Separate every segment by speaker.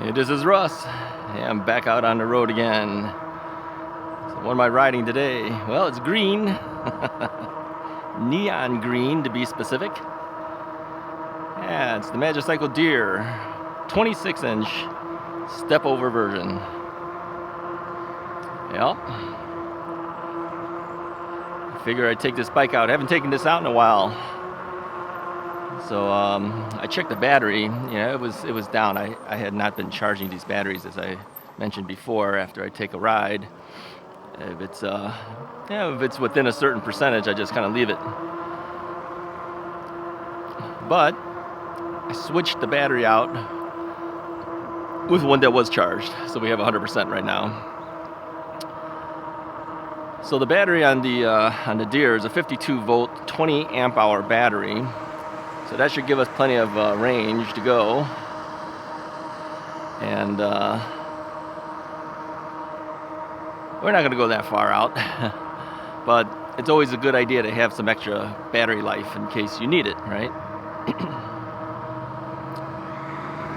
Speaker 1: Hey, this is Russ. Hey, I'm back out on the road again. So what am I riding today? Well, it's green. Neon green to be specific. Yeah, it's the Magicycle Deer 26-inch step over version. Yep. I figure I'd take this bike out. I haven't taken this out in a while. So I checked the battery. It was down. I had not been charging these batteries, as I mentioned before, after I take a ride. If it's within a certain percentage, I just kind of leave it. But I switched the battery out with one that was charged, so we have 100% right now. So the battery on the Deer is a 52 volt, 20 amp hour battery. So that should give us plenty of range to go. And we're not going to go that far out. But it's always a good idea to have some extra battery life in case you need it, right?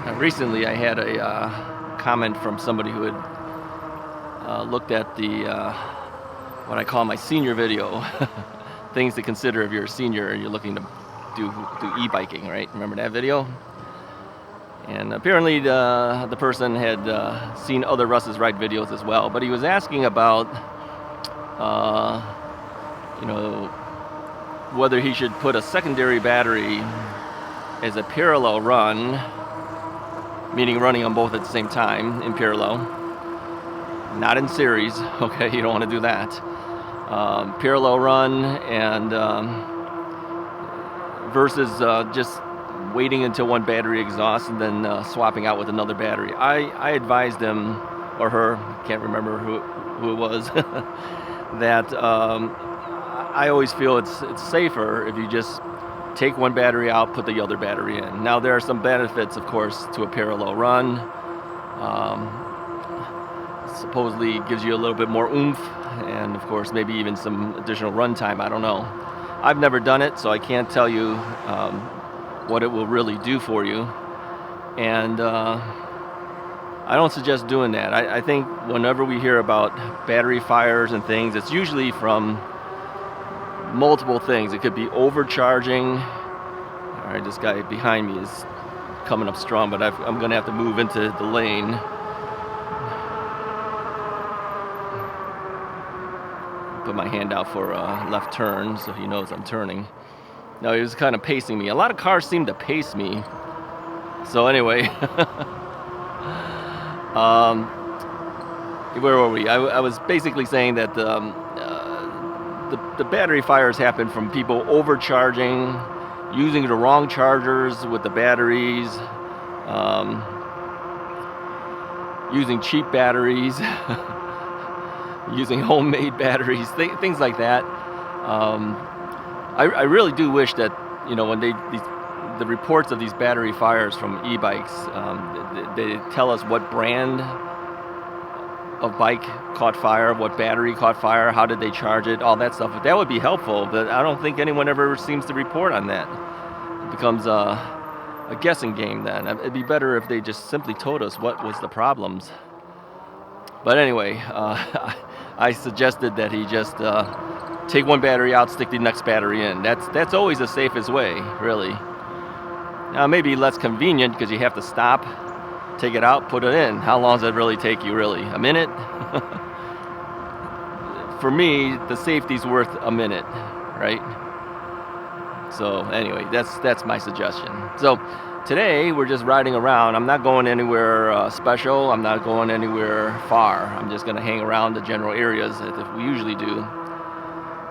Speaker 1: Now, recently I had a comment from somebody who had looked at the what I call my senior video. Things to consider if you're a senior and you're looking to do e-biking, right? Remember that video? And apparently the person had seen other RUSSISRIGHT videos as well, but he was asking about whether he should put a secondary battery as a parallel run, meaning running on both at the same time in parallel, not in series. Okay, you don't want to do that. Parallel run and versus just waiting until one battery exhausts and then swapping out with another battery. I advised him or her, can't remember who it was, that I always feel it's safer if you just take one battery out, put the other battery in. Now there are some benefits, of course, to a parallel run. Supposedly gives you a little bit more oomph, and of course maybe even some additional run time. I don't know. I've never done it, so I can't tell you what it will really do for you. And I don't suggest doing that. I think whenever we hear about battery fires and things, it's usually from multiple things. It could be overcharging. All right, this guy behind me is coming up strong, but I'm going to have to move into the lane. Put my hand out for a left turn so he knows I'm turning. No, he was kind of pacing me. A lot of cars seem to pace me. So anyway, where were we? I was basically saying that the battery fires happen from people overcharging, using the wrong chargers with the batteries, using cheap batteries, using homemade batteries, things like that. I really do wish that, when the reports of these battery fires from e-bikes, they tell us what brand of bike caught fire, what battery caught fire, how did they charge it, all that stuff. That would be helpful, but I don't think anyone ever seems to report on that. It becomes a guessing game then. It'd be better if they just simply told us what was the problems. But anyway, I suggested that he just take one battery out, stick the next battery in. That's always the safest way, really. Now, maybe less convenient because you have to stop, take it out, put it in. How long does it really take you, really? A minute? For me, the safety's worth a minute, right? So anyway, that's my suggestion. So today, we're just riding around. I'm not going anywhere special. I'm not going anywhere far. I'm just going to hang around the general areas that we usually do.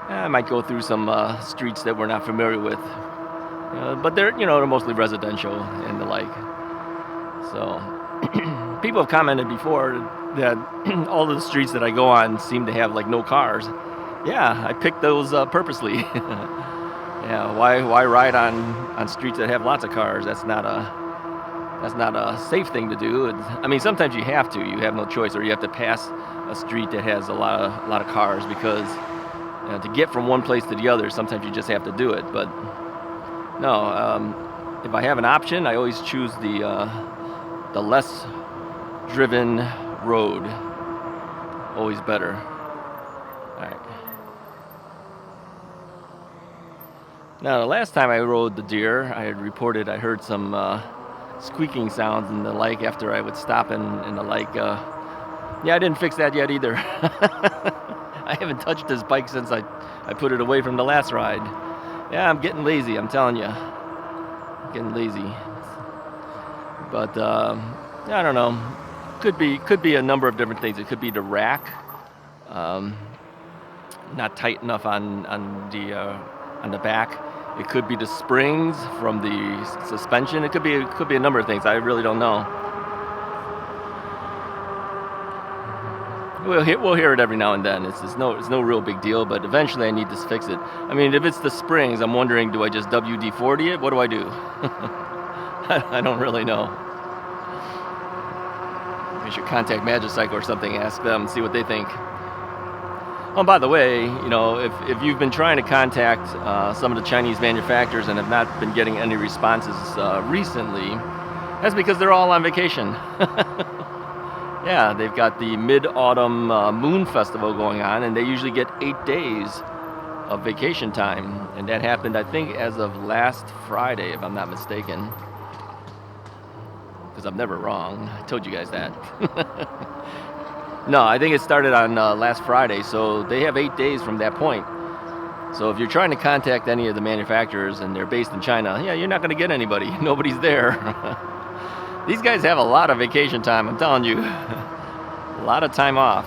Speaker 1: I might go through some streets that we're not familiar with. But they're mostly residential and the like. So people have commented before that all of the streets that I go on seem to have no cars. Yeah, I picked those purposely. Yeah, why ride on streets that have lots of cars? That's not a safe thing to do. Sometimes you have to. You have no choice, or you have to pass a street that has a lot of cars because to get from one place to the other, sometimes you just have to do it. But no, if I have an option, I always choose the less driven road. Always better. All right. Now, the last time I rode the deer, I had reported I heard some squeaking sounds and the like after I would stop and the like. Yeah, I didn't fix that yet either. I haven't touched this bike since I put it away from the last ride. Yeah, I'm getting lazy, I'm telling you. I'm getting lazy. But I don't know. Could be a number of different things. It could be the rack, not tight enough on the back. It could be the springs from the suspension. It could be a number of things. I really don't know. We'll hear it every now and then. It's no real big deal, but eventually I need to fix it. I mean, if it's the springs, I'm wondering, do I just WD-40 it? What do I do? I don't really know. I should contact Magicycle or something, ask them, see what they think. Oh, by the way, you know, if you've been trying to contact some of the Chinese manufacturers and have not been getting any responses recently, that's because they're all on vacation. Yeah, they've got the Mid-Autumn Moon Festival going on, and they usually get 8 days of vacation time. And that happened, I think, as of last Friday, if I'm not mistaken. Because I'm never wrong. I told you guys that. No, I think it started on last Friday, so they have 8 days from that point. So if you're trying to contact any of the manufacturers and they're based in China, yeah, you're not going to get anybody. Nobody's there. These guys have a lot of vacation time, I'm telling you. A lot of time off.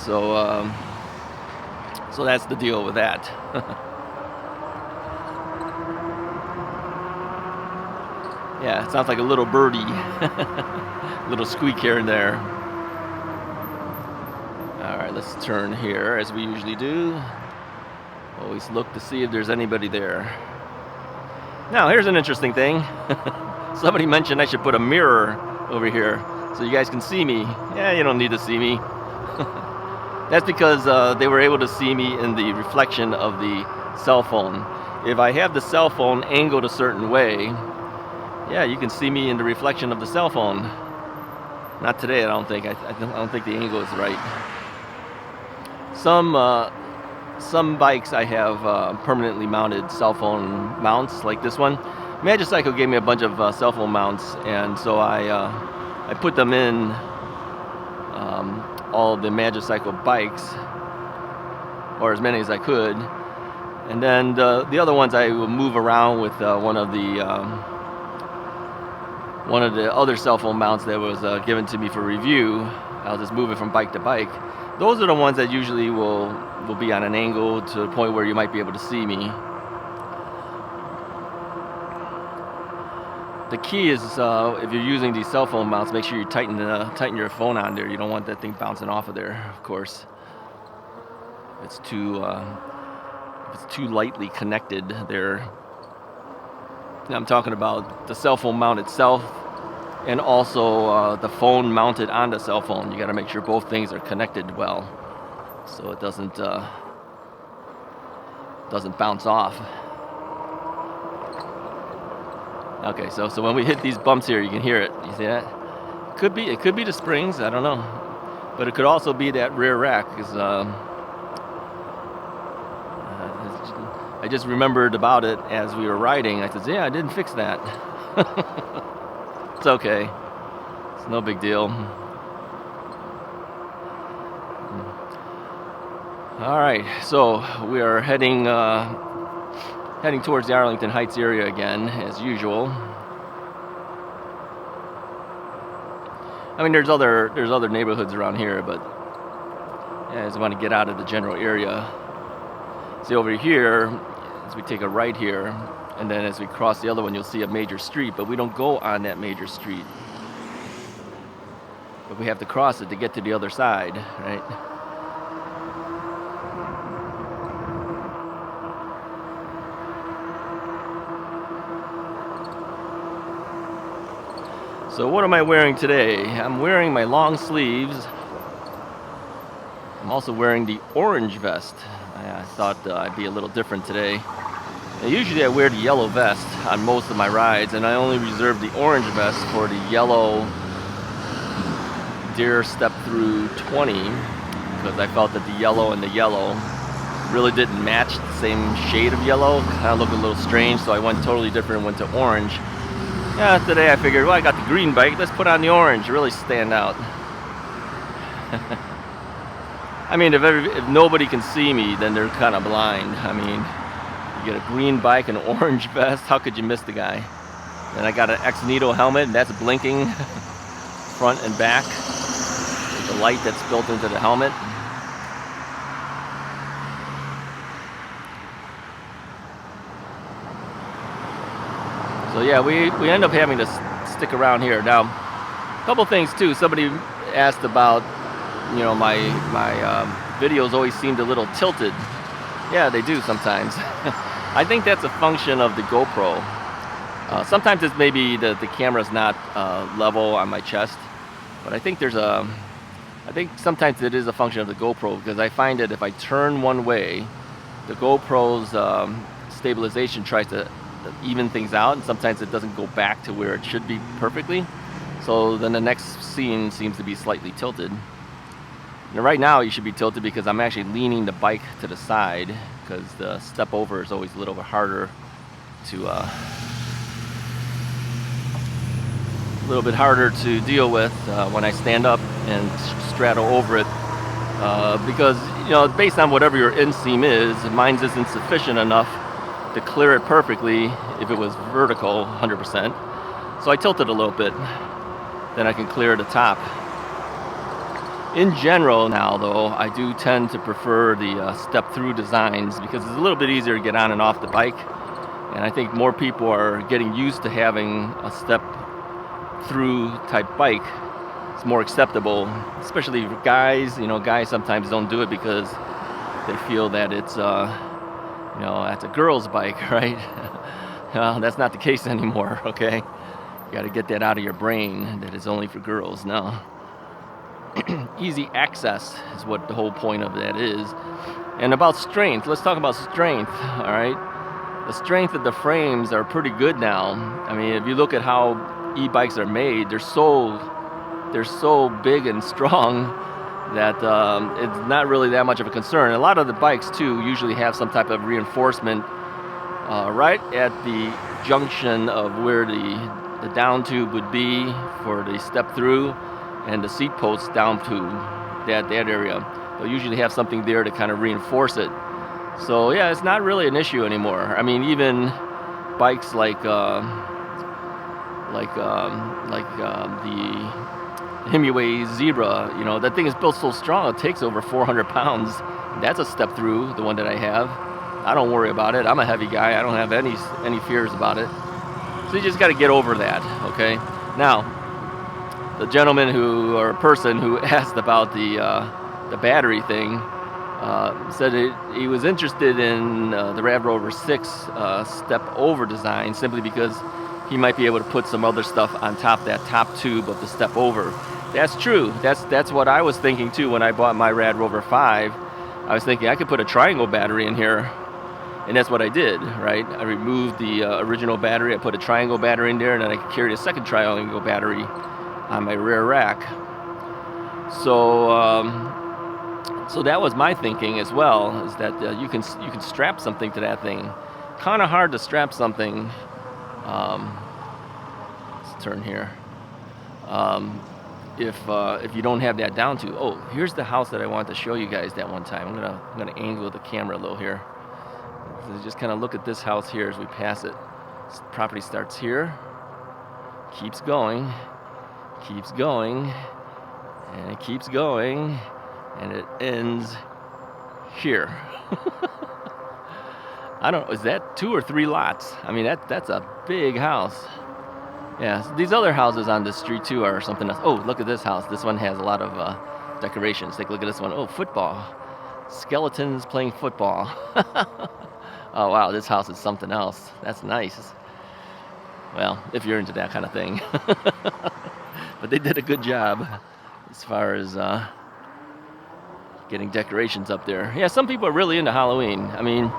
Speaker 1: So that's the deal with that. Yeah, it sounds like a little birdie. Little squeak here and there. All right, let's turn here as we usually do. Always look to see if there's anybody there. Now, here's an interesting thing. Somebody mentioned I should put a mirror over here so you guys can see me. Yeah, you don't need to see me. That's because they were able to see me in the reflection of the cell phone. If I have the cell phone angled a certain way, yeah, you can see me in the reflection of the cell phone. Not today, I don't think. I don't think the angle is right. Some bikes I have permanently mounted cell phone mounts, like this one. Magicycle gave me a bunch of cell phone mounts, and so I put them in all the Magicycle bikes, or as many as I could. And then the other ones I will move around with one of the other cell phone mounts that was given to me for review. I'll just move it from bike to bike. Those are the ones that usually will be on an angle to the point where you might be able to see me. The key is if you're using these cell phone mounts, make sure you tighten your phone on there. You don't want that thing bouncing off of there, of course. If it's too lightly connected there. I'm talking about the cell phone mount itself, and also the phone mounted on the cell phone. You got to make sure both things are connected well, so it doesn't bounce off. Okay, so when we hit these bumps here, you can hear it. You see that? It could be the springs. I don't know, but it could also be that rear rack. Because I just remembered about it as we were riding. I said, yeah, I didn't fix that. It's okay. It's no big deal. All right, so we are heading towards the Arlington Heights area again, as usual. I mean, there's other neighborhoods around here, but yeah, I just want to get out of the general area. See, over here, as we take a right here, and then as we cross the other one, you'll see a major street, but we don't go on that major street. But we have to cross it to get to the other side, right? So what am I wearing today? I'm wearing my long sleeves. I'm also wearing the orange vest. I thought I'd be a little different today. Now, usually I wear the yellow vest on most of my rides, and I only reserve the orange vest for the yellow Deer Step Through 20, because I felt that the yellow and the yellow really didn't match the same shade of yellow. Kind of looked a little strange, so I went totally different and went to orange. Yeah, today I figured, well, I got the green bike, let's put on the orange, really stand out. I mean, if nobody can see me, then they're kind of blind. I mean, you get a green bike and an orange vest, how could you miss the guy? And I got an X-Needle helmet, and that's blinking front and back with the light that's built into the helmet. So yeah, we end up having to stick around here. Now, a couple things too. Somebody asked about, you know, my videos always seemed a little tilted. Yeah, they do sometimes. I think that's a function of the GoPro. Sometimes it's maybe the camera's not level on my chest, but I think sometimes it is a function of the GoPro, because I find that if I turn one way, the GoPro's stabilization tries to even things out, and sometimes it doesn't go back to where it should be perfectly. So then the next scene seems to be slightly tilted. Now right now you should be tilted because I'm actually leaning the bike to the side, because the step over is always a little bit harder to deal with when I stand up and straddle over it, because, you know, based on whatever your inseam is, mine's isn't sufficient enough to clear it perfectly if it was vertical 100%. So I tilt it a little bit, then I can clear the top. In general now though, I do tend to prefer the step through designs, because it's a little bit easier to get on and off the bike, and I think more people are getting used to having a step through type bike. It's more acceptable, especially for guys. You know, guys sometimes don't do it because they feel that it's you know, that's a girl's bike, right? Well, that's not the case anymore, okay? You got to get that out of your brain, that it's only for girls. No. Easy access is what the whole point of that is. And about strength, let's talk about strength, all right? The strength of the frames are pretty good now. I mean, if you look at how e-bikes are made, they're so big and strong that it's not really that much of a concern. A lot of the bikes too usually have some type of reinforcement right at the junction of where the down tube would be for the step through, and the seat posts down to that area. They'll usually have something there to kind of reinforce it. So yeah, it's not really an issue anymore. I mean, even bikes like the Himiway Zebra, you know, that thing is built so strong, it takes over 400 pounds. That's a step through, the one that I have. I don't worry about it. I'm a heavy guy. I don't have any fears about it. So you just got to get over that, okay? Now, the gentleman or person who asked about the battery thing said he was interested in the Rad Rover 6 step over design, simply because he might be able to put some other stuff on top that top tube of the step over. That's true. That's what I was thinking too when I bought my Rad Rover 5. I was thinking I could put a triangle battery in here, and that's what I did, right? I removed the original battery, I put a triangle battery in there, and then I could carry a second triangle battery on my rear rack. So so that was my thinking as well, is that you can strap something to that thing. Kind of hard to strap something. Let's turn here. If you don't have that down to. Oh, here's the house that I wanted to show you guys that one time. I'm gonna angle the camera a little here. So just kind of look at this house here as we pass it. This property starts here, keeps going, and it keeps going, and it ends here. I don't know, is that 2 or 3 lots? I mean, that's a big house. Yeah, these other houses on this street too are something else. Oh, look at this house. This one has a lot of decorations. Take a look at this one. Oh, football. Skeletons playing football. Oh, wow, this house is something else. That's nice. Well, if you're into that kind of thing. But they did a good job as far as getting decorations up there. Yeah, some people are really into Halloween. I mean,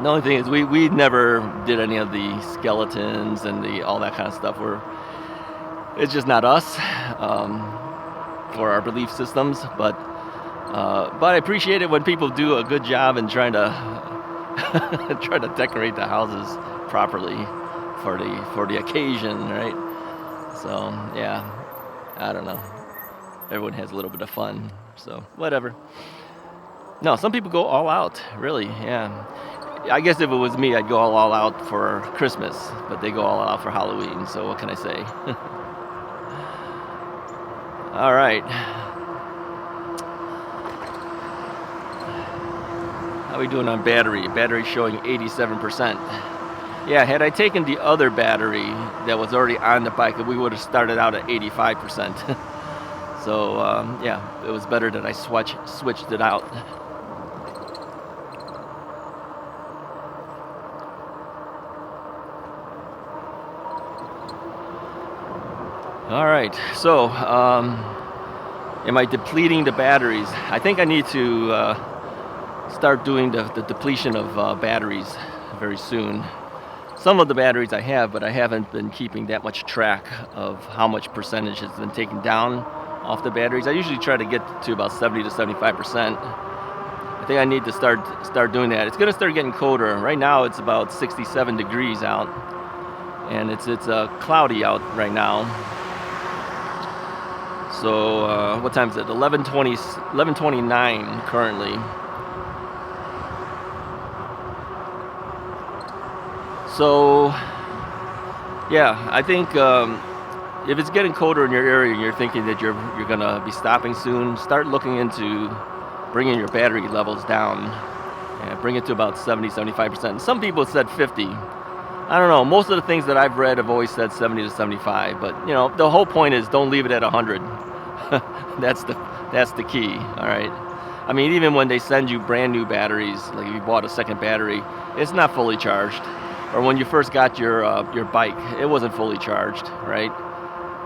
Speaker 1: The only thing is we never did any of the skeletons and all that kind of stuff. It's just not us for our belief systems. But I appreciate it when people do a good job in trying to try to decorate the houses properly for the occasion, right? So yeah, I don't know. Everyone has a little bit of fun, so whatever. No, some people go all out, really, yeah. I guess if it was me, I'd go all out for Christmas, but they go all out for Halloween, so what can I say? All right. How are we doing on battery? Battery showing 87%. Yeah, had I taken the other battery that was already on the bike, we would have started out at 85%. So, yeah, it was better that I switched it out. All right, so am I depleting the batteries? I think I need to start doing the depletion of batteries very soon. Some of the batteries I have, but I haven't been keeping that much track of how much percentage has been taken down off the batteries. I usually try to get to about 70 to 75%. I think I need to start doing that. It's going to start getting colder. Right now it's about 67 degrees out, and it's cloudy out right now. So what time is it? 11:29 currently. So yeah, I think if it's getting colder in your area and you're thinking that you're gonna be stopping soon, start looking into bringing your battery levels down and bring it to about 70-75%. Some people said 50. I don't know. Most of the things that I've read have always said 70 to 75, but you know, the whole point is don't leave it at 100. That's the key. All right. I mean, even when they send you brand new batteries, like if you bought a second battery, it's not fully charged. Or when you first got your bike, it wasn't fully charged, right?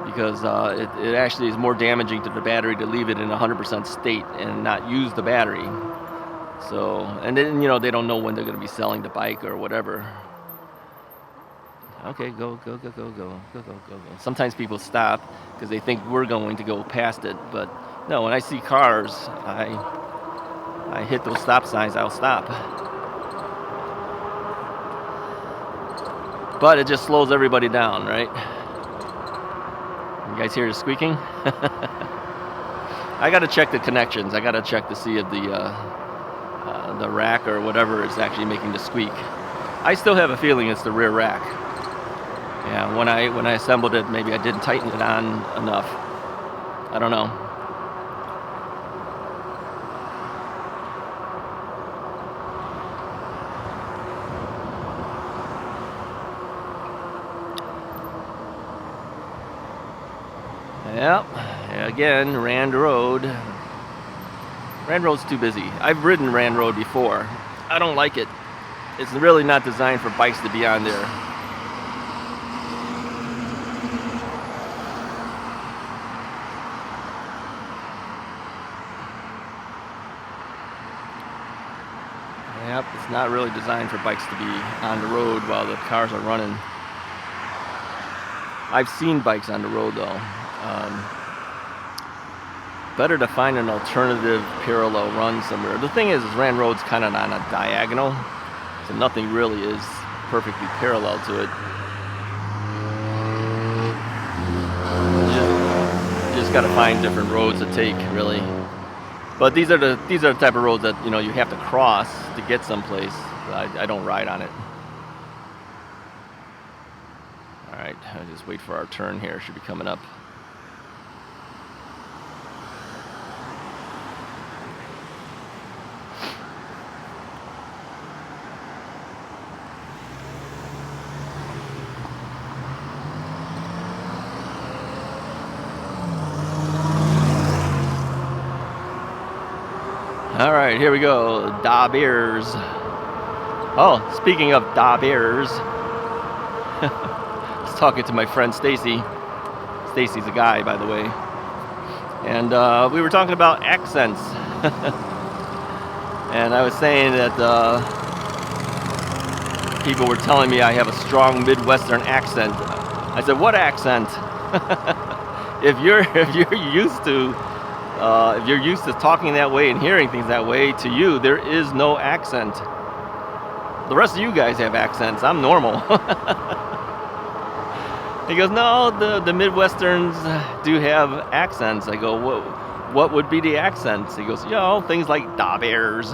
Speaker 1: Because it actually is more damaging to the battery to leave it in 100% state and not use the battery. So, and then you know they don't know when they're going to be selling the bike or whatever. Okay, go. Sometimes people stop because they think we're going to go past it, but no, when I see cars, I hit those stop signs, I'll stop. But it just slows everybody down, right? You guys hear the squeaking? I got to check the connections. I got to check to see if the rack or whatever is actually making the squeak. I still have a feeling it's the rear rack. Yeah, when I assembled it, maybe I didn't tighten it on enough. I don't know. Yep, again, Rand Road. Rand Road's too busy. I've ridden Rand Road before. I don't like it. It's really not designed for bikes to be on there. Yep, it's not really designed for bikes to be on the road while the cars are running. I've seen bikes on the road though. Better to find an alternative parallel run somewhere. The thing is Rand Road's kind of on a diagonal, so nothing really is perfectly parallel to it. You just got to find different roads to take, really. But these are the type of roads that you know you have to cross to get someplace. I don't ride on it. All right, I'll just wait for our turn here. Should be coming up. All right, here we go. Da beers. Oh, speaking of da beers, I was talking to my friend Stacy. Stacy's a guy, by the way, and we were talking about accents. And I was saying that people were telling me I have a strong Midwestern accent. I said, what accent? if you're used to talking that way and hearing things that way, to you there is no accent. The rest of you guys have accents. I'm normal. He goes, no, the Midwesterns do have accents. I go, what would be the accents? He goes, things like da bears.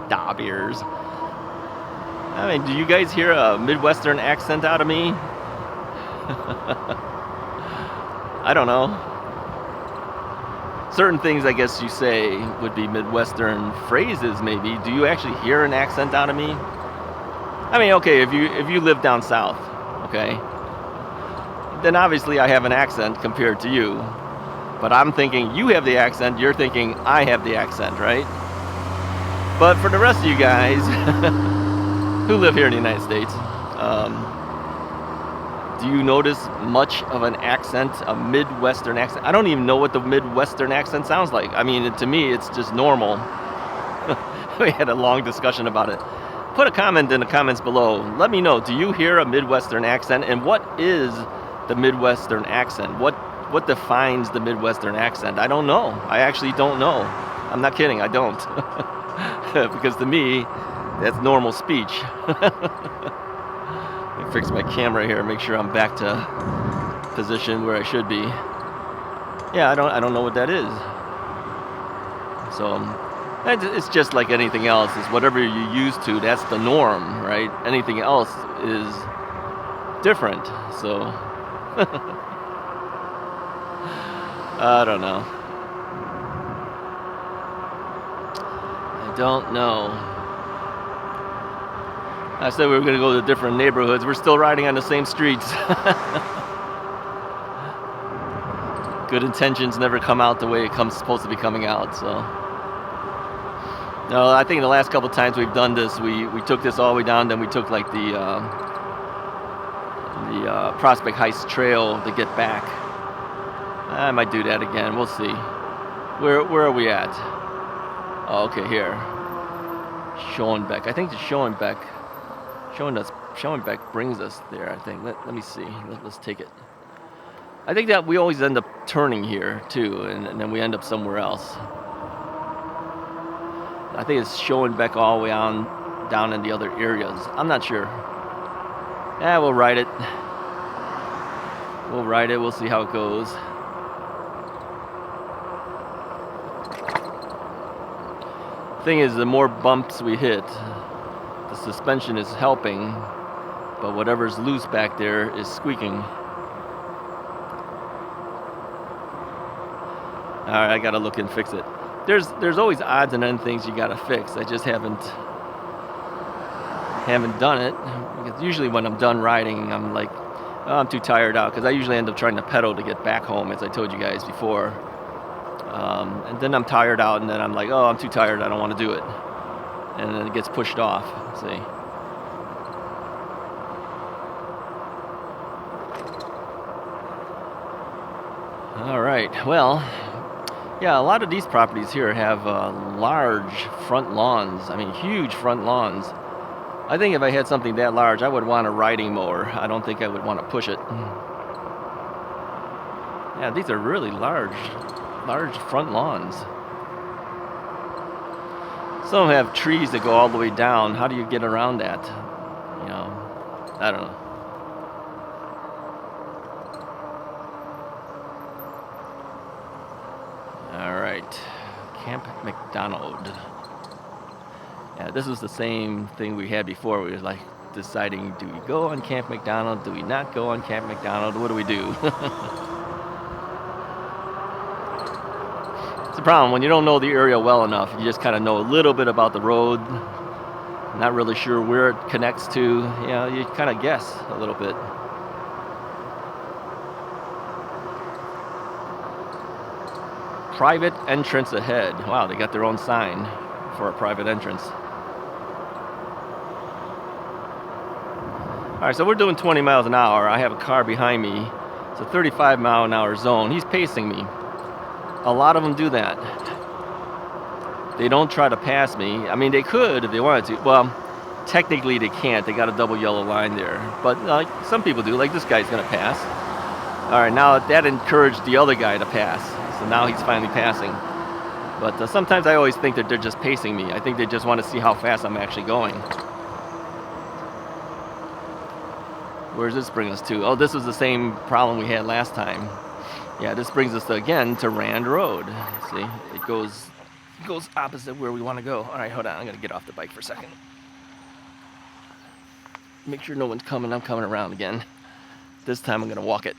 Speaker 1: Da bears. I mean, do you guys hear a Midwestern accent out of me? I don't know. Certain things, I guess you say, would be Midwestern phrases, maybe. Do you actually hear an accent out of me? I mean, okay, if you live down south, okay, then obviously I have an accent compared to you. But I'm thinking you have the accent, you're thinking I have the accent, right? But for the rest of you guys who live here in the United States, do you notice much of an accent, a Midwestern accent? I don't even know what the Midwestern accent sounds like. I mean, to me, it's just normal. We had a long discussion about it. Put a comment in the comments below. Let me know, do you hear a Midwestern accent? And what is the Midwestern accent? What defines the Midwestern accent? I don't know. I actually don't know. I'm not kidding, I don't. Because to me, that's normal speech. Let me fix my camera here, make sure I'm back to position where I should be. Yeah, I don't know what that is. So it's just like anything else. It's whatever you're used to, that's the norm, right? Anything else is different. So I don't know. I don't know. I said we were going to go to different neighborhoods. We're still riding on the same streets. Good intentions never come out the way it's supposed to be coming out. So, no, I think the last couple times we've done this, we took this all the way down, then we took like the Prospect Heights Trail to get back. I might do that again. We'll see. Where are we at? Oh, okay, here. Schoenbeck. I think the Schoenbeck brings us there, I think. Let me see. Let's take it. I think that we always end up turning here, too, and then we end up somewhere else. I think it's Schoenbeck all the way on down in the other areas. I'm not sure. Yeah, we'll ride it. We'll ride it. We'll see how it goes. Thing is, the more bumps we hit, the suspension is helping, but whatever's loose back there is squeaking. Alright, I gotta look and fix it. There's always odds and ends things you gotta fix. I just haven't done it. Because usually when I'm done riding, I'm like, oh, I'm too tired out, because I usually end up trying to pedal to get back home, as I told you guys before. And then I'm tired out, and then I'm like, oh, I'm too tired, I don't want to do it. And then it gets pushed off. See? All right, well, yeah, a lot of these properties here have large front lawns. I mean, huge front lawns. I think if I had something that large, I would want a riding mower. I don't think I would want to push it. Yeah, these are really large front lawns. Some have trees that go all the way down. How do you get around that? You know, I don't know. All right, Camp McDonald. Yeah, this was the same thing we had before. We were like deciding, do we go on Camp McDonald? Do we not go on Camp McDonald? What do we do? It's a problem when you don't know the area well enough. You just kind of know a little bit about the road, not really sure where it connects to. You know, you kind of guess a little bit. Private entrance ahead. Wow, they got their own sign for a private entrance. All right, so we're doing 20 miles an hour. I have a car behind me. It's a 35 mile an hour zone. He's pacing me. A lot of them do that. They don't try to pass me. I mean, they could if they wanted to. Well, technically they can't. They got a double yellow line there. But some people do. Like this guy's going to pass. All right, now that encouraged the other guy to pass. So now he's finally passing. But sometimes I always think that they're just pacing me. I think they just want to see how fast I'm actually going. Where does this bring us to? Oh, this was the same problem we had last time. Yeah, this brings us again to Rand Road. See, it goes opposite where we want to go. All right, hold on. I'm going to get off the bike for a second. Make sure no one's coming. I'm coming around again. This time I'm going to walk it.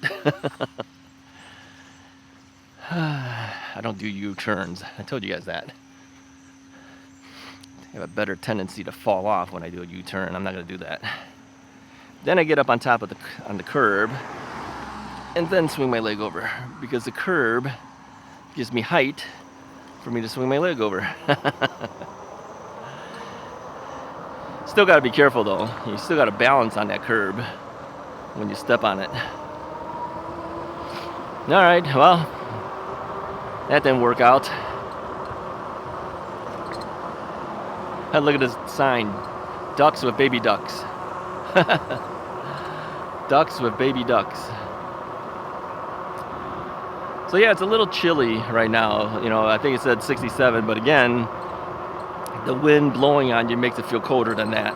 Speaker 1: I don't do U-turns. I told you guys that. I have a better tendency to fall off when I do a U-turn. I'm not going to do that. Then I get up on top of on the curb and then swing my leg over, because the curb gives me height for me to swing my leg over. Still got to be careful though. You still got to balance on that curb when you step on it. All right, well, that didn't work out. And look at this sign, ducks with baby ducks. Ducks with baby ducks. So yeah, it's a little chilly right now. You know, I think it said 67, but again, the wind blowing on you makes it feel colder than that.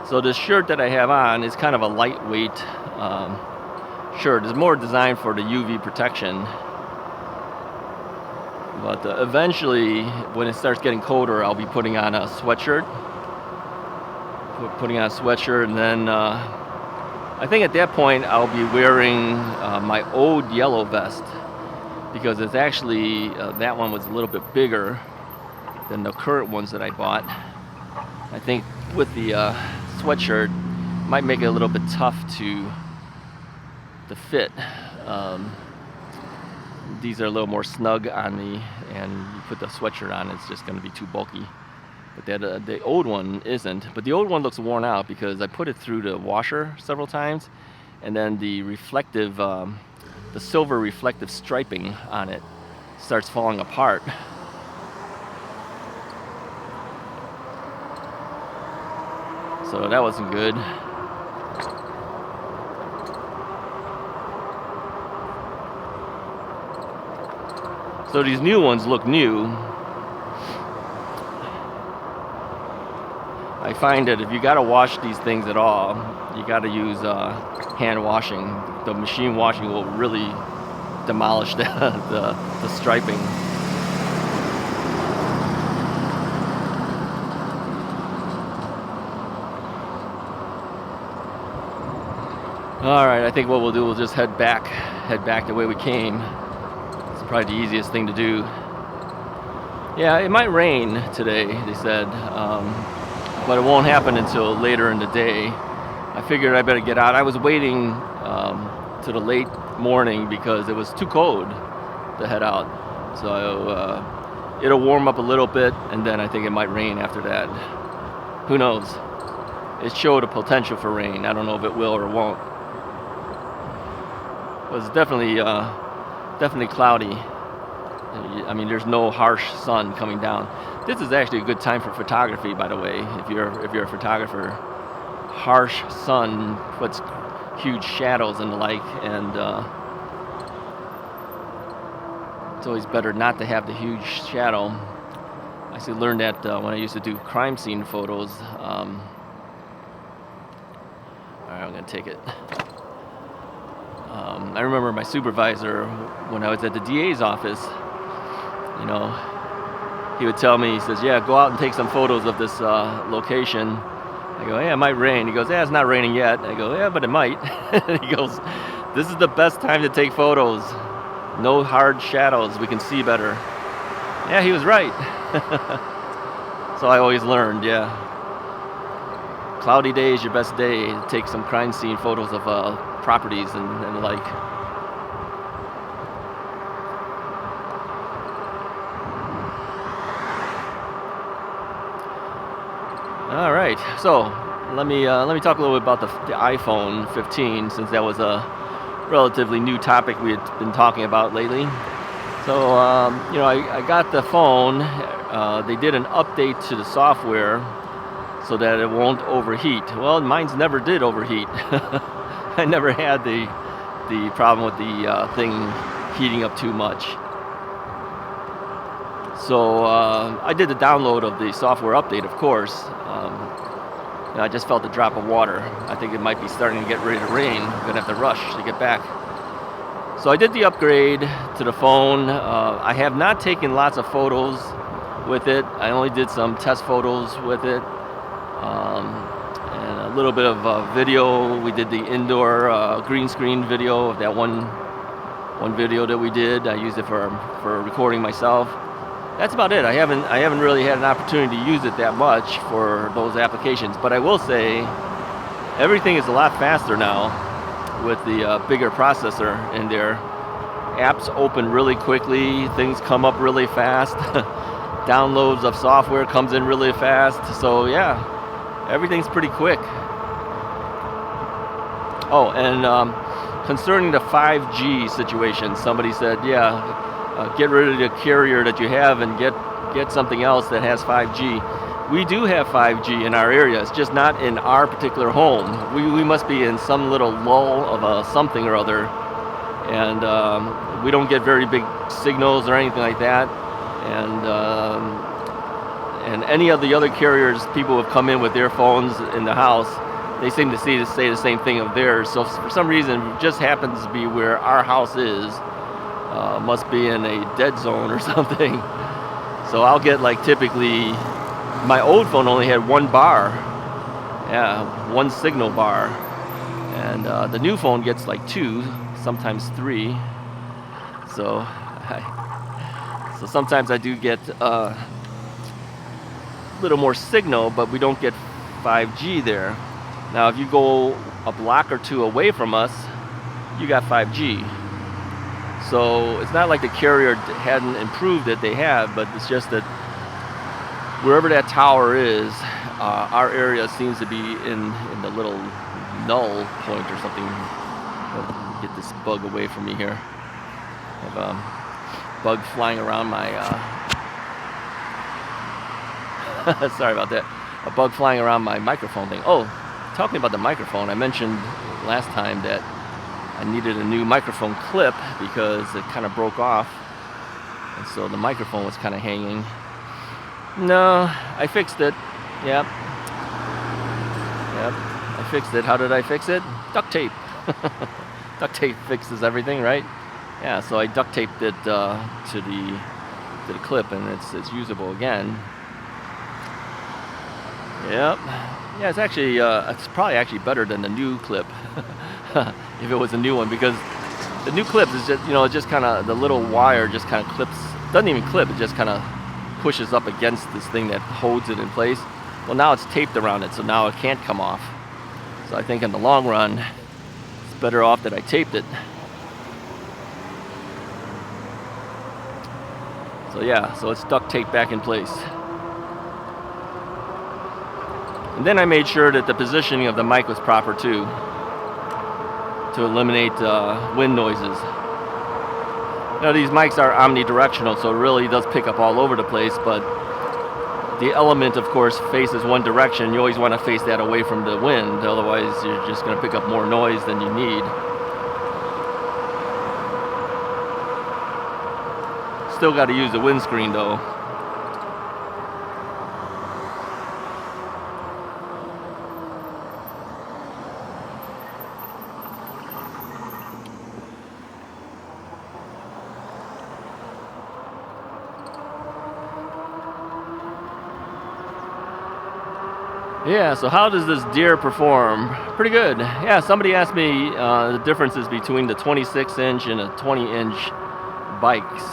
Speaker 1: So this shirt that I have on is kind of a lightweight shirt. It's more designed for the UV protection. But eventually, when it starts getting colder, I'll be putting on a sweatshirt. And then I think at that point I'll be wearing my old yellow vest, because it's actually that one was a little bit bigger than the current ones that I bought. I think with the sweatshirt might make it a little bit tough to fit. These are a little more snug on me, and you put the sweatshirt on, it's just going to be too bulky. But the old one isn't. But the old one looks worn out because I put it through the washer several times, and then the reflective, the silver reflective striping on it starts falling apart. So that wasn't good. So these new ones look new. I find that if you gotta wash these things at all, you gotta use hand washing. The machine washing will really demolish the striping. All right, I think what we'll do, we'll just head back the way we came. It's probably the easiest thing to do. Yeah, it might rain today, they said, but it won't happen until later in the day. I figured I better get out. I was waiting to the late morning because it was too cold to head out. So it'll warm up a little bit, and then I think it might rain after that. Who knows? It showed a potential for rain. I don't know if it will or won't. It was definitely cloudy. I mean, there's no harsh sun coming down. This is actually a good time for photography, by the way. If you're a photographer, harsh sun puts huge shadows and the like, and it's always better not to have the huge shadow. I actually learned that when I used to do crime scene photos. All right, I'm gonna take it. I remember my supervisor when I was at the DA's office. You know, he would tell me, he says, yeah, go out and take some photos of this location. I go, yeah, it might rain. He goes, yeah, it's not raining yet. I go, yeah, but it might. He goes, this is the best time to take photos. No hard shadows. We can see better. Yeah, he was right. So I always learned, yeah. Cloudy day is your best day to take some crime scene photos of properties and the like. All right, so let me talk a little bit about the iPhone 15, since that was a relatively new topic we had been talking about lately. So you know, I got the phone they did an update to the software so that it won't overheat. Well, mine's never did overheat. I never had the problem with the thing heating up too much. So I did the download of the software update, of course. And I just felt a drop of water. I think it might be starting to get ready to rain. I'm gonna have to rush to get back. So I did the upgrade to the phone. I have not taken lots of photos with it. I only did some test photos with it. And a little bit of video. We did the indoor green screen video of that one video that we did. I used it for recording myself. That's about it. I haven't really had an opportunity to use it that much for those applications. But I will say, everything is a lot faster now with the bigger processor in there. Apps open really quickly. Things come up really fast. Downloads of software comes in really fast. So yeah, everything's pretty quick. Oh, and concerning the 5G situation, somebody said, yeah, get rid of the carrier that you have and get something else that has 5G. We do have 5G in our area. It's just not in our particular home. We must be in some little lull of something or other, and we don't get very big signals or anything like that. And any of the other carriers, people have come in with their phones in the house, they seem to say the same thing of theirs. So for some reason, it just happens to be where our house is. Must be in a dead zone or something. So I'll get, like, typically, my old phone only had one bar. Yeah, one signal bar. And the new phone gets like 2, sometimes 3. So sometimes I do get a little more signal, but we don't get 5G there. Now, if you go a block or 2 away from us, you got 5G. So it's not like the carrier hadn't improved it, they have, but it's just that wherever that tower is, our area seems to be in the little null point or something. I'll get this bug away from me here. I have a bug flying around my, sorry about that. A bug flying around my microphone thing. Oh, talking about the microphone, I mentioned last time that I needed a new microphone clip because it kind of broke off, and so the microphone was kind of hanging. No, I fixed it. Yep, I fixed it. How did I fix it? Duct tape. Duct tape fixes everything, right? Yeah, so I duct taped it to the clip, and it's usable again. Yep. Yeah, it's actually it's probably actually better than the new clip. If it was a new one, because the new clip is just, it just kind of, the little wire just kind of clips, doesn't even clip, it just kind of pushes up against this thing that holds it in place. Well, now it's taped around it, so now it can't come off. So I think in the long run, it's better off that I taped it. So yeah, so it's duct taped back in place. And then I made sure that the positioning of the mic was proper too, to eliminate wind noises. Now, these mics are omnidirectional, so it really does pick up all over the place, but the element, of course, faces one direction. You always want to face that away from the wind, otherwise you're just going to pick up more noise than you need. Still got to use the windscreen though. Yeah, so how does this deer perform? Pretty good. Yeah, somebody asked me the differences between the 26-inch and a 20-inch bikes.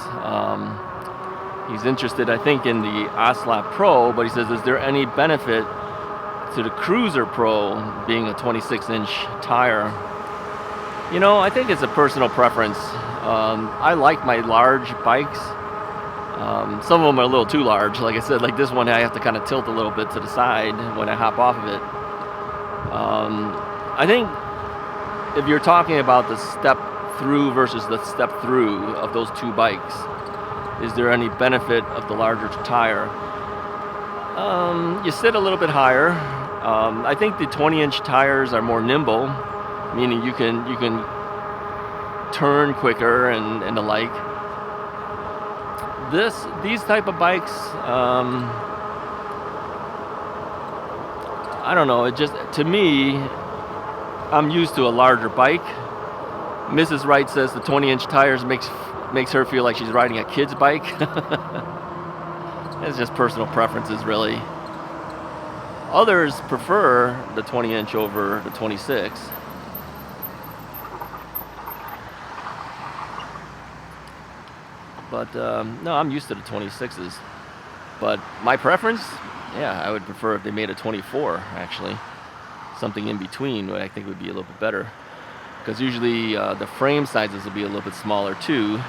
Speaker 1: He's interested, I think, in the Ocelot Pro, but he says, is there any benefit to the Cruiser Pro being a 26-inch tire? I think it's a personal preference. I like my large bikes. Some of them are a little too large. Like I said, like this one, I have to kind of tilt a little bit to the side when I hop off of it. I think if you're talking about the step through versus the step through of those two bikes, is there any benefit of the larger tire? You sit a little bit higher. I think the 20-inch tires are more nimble, meaning you can turn quicker and the like. These type of bikes, I don't know. It just, to me, I'm used to a larger bike. Mrs. Wright says the 20-inch tires makes her feel like she's riding a kid's bike. It's just personal preferences, really. Others prefer the 20-inch over the 26. But no, I'm used to the 26s. But my preference, yeah, I would prefer if they made a 24, actually. Something in between, what I think would be a little bit better. Because usually the frame sizes will be a little bit smaller too.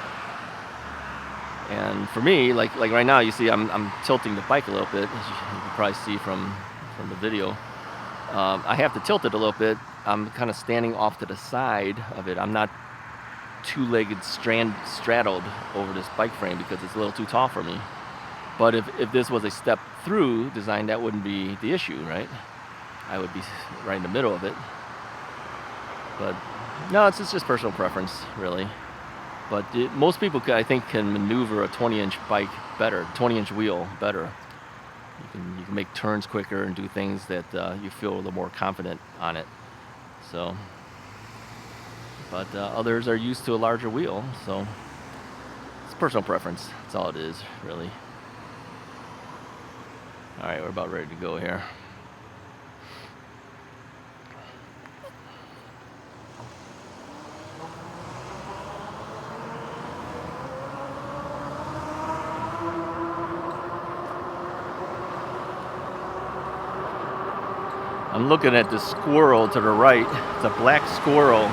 Speaker 1: And for me, like right now, you see I'm tilting the bike a little bit, as you can probably see from the video. I have to tilt it a little bit. I'm kind of standing off to the side of it. I'm not two-legged straddled over this bike frame because it's a little too tall for me. But if this was a step through design, that wouldn't be the issue, right? I would be right in the middle of it. But no, it's just personal preference, really. But most people, I think, can maneuver a 20-inch bike better, 20-inch wheel better. You can make turns quicker and do things that you feel a little more confident on it. So, but others are used to a larger wheel, so it's personal preference. That's all it is, really. All right, we're about ready to go here. I'm looking at the squirrel to the right. It's a black squirrel.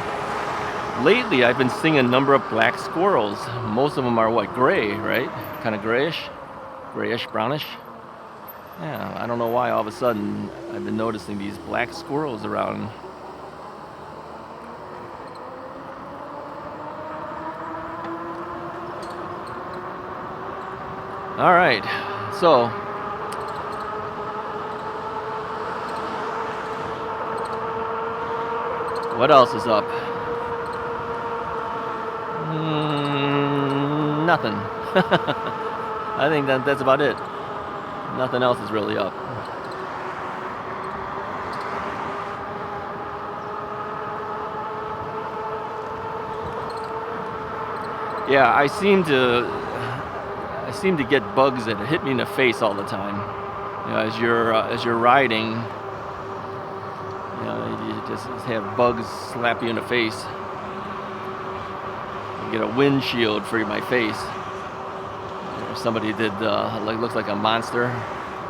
Speaker 1: Lately, I've been seeing a number of black squirrels. Most of them are what, gray, right? Kind of grayish, brownish. Yeah, I don't know why all of a sudden I've been noticing these black squirrels around. All right, so what else is up? Nothing. I think that's about it. Nothing else is really up. Yeah, I seem to get bugs that hit me in the face all the time. You know, as you're riding, you know, you just have bugs slap you in the face. You get a windshield for my face. Somebody did looks like a monster.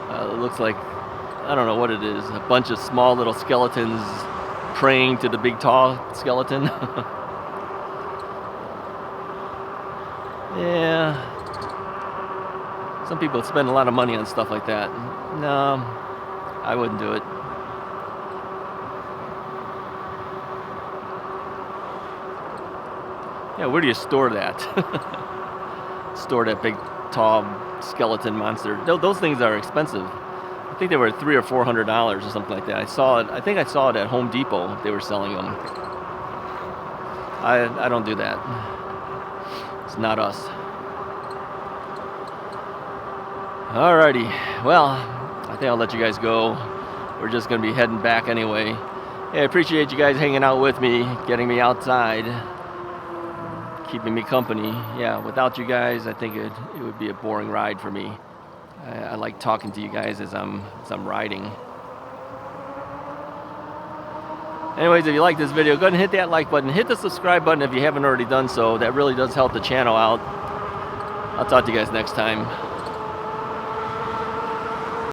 Speaker 1: It looks like, I don't know what it is, a bunch of small little skeletons praying to the big tall skeleton. Yeah. Some people spend a lot of money on stuff like that. No, I wouldn't do it. Yeah, where do you store that? Store that big tall skeleton monster. Those things are expensive. I think they were $300 or $400 or something like that. I think I saw it at Home Depot. They were selling them. I don't do that. It's not us. Alrighty. Well, I think I'll let you guys go. We're just gonna be heading back anyway. Hey, I appreciate you guys hanging out with me, getting me outside, keeping me company. Yeah, without you guys, I think it would be a boring ride for me. I like talking to you guys as I'm riding. Anyways, if you like this video, go ahead and hit that like button. Hit the subscribe button if you haven't already done so. That really does help the channel out. I'll talk to you guys next time.